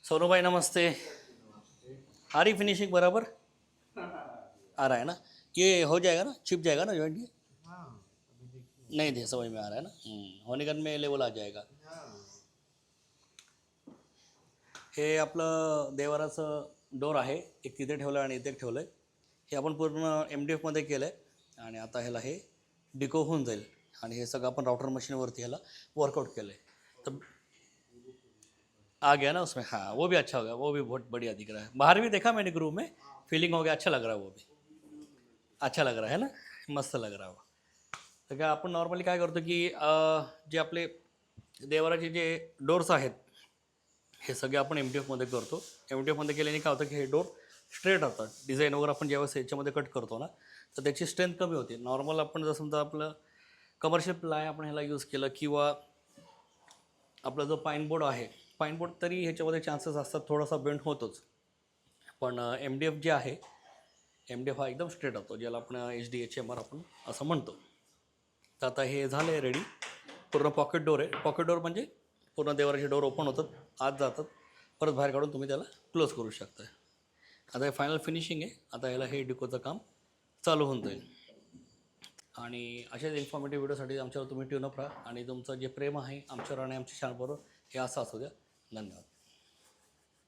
सोनू भाई नमस्ते। आ रही फिनिशिंग बराबर आ रहा है ना? ये हो जाएगा ना, चिप जाएगा ना जॉइंट ये? नहीं दे, समझ में आ रहा है ना। होनेगन में लेवल आ जाएगा। हे आपलं देवाराचं डोर आहे, एक तिथे ठेवलं आणि इथे ठेवलं आहे. हे आपण पूर्ण MDFमध्ये केलं आहे आणि आता ह्याला हे डिको होऊन जाईल आणि हे सगळं आपण राउटर मशीनवरती ह्याला वर्कआउट केलं आहे. तर आ गया ना उसमें, हाँ वो भी अच्छा हो गया, वो भी बहुत बढ़िया दिख रहा है। बाहर भी देखा मैंने ग्रुप में, फीलिंग हो गया, अच्छा लग रहा है, वो भी अच्छा लग रहा है ना, मस्त लग रहा है वो। तर काय आपण नॉर्मली काय करतो की जे आपले देवाराचे जे डोर्स आहेत हे सगळे आपण MDFमध्ये करतो. MDFमध्ये केल्याने काय होतं की हे डोर स्ट्रेट राहतात. डिझाईन वगैरे आपण जेव्हा ह्याच्यामध्ये कट करतो ना, तर त्याची स्ट्रेंथ कमी होते. नॉर्मल आपण जर समजा आपलं कमर्शियल प्लाय आपण ह्याला यूज केलं किंवा आपला जो पाईन बोर्ड आहे, पाईन बोर्ड तरी ह्याच्यामध्ये चान्सेस असतात थोडासा बेंड होतोच. पण MDF जे आहे, MDF हा एकदम स्ट्रेट होतो, ज्याला आपण HDHMR आपण असं म्हणतो. तर आता हे झालं आहे रेडी. पूर्ण पॉकेट डोर आहे. पॉकेट डोर म्हणजे पूर्ण देवाराचे डोर ओपन होतात, आत जातात, परत बाहेर काढून तुम्ही त्याला क्लोज करू शकता. आता हे फायनल फिनिशिंग आहे. आता याला हे डिकोचं काम चालू होऊन जाईल. आणि अशाच इन्फॉर्मेटिव्ह व्हिडिओसाठी आमच्यावर तुम्ही ट्यून अप राहा आणि तुमचं जे प्रेम आहे आमच्यावर आणि आमच्या चॅनलबरोबर हे असं असू द्या. धन्यवाद.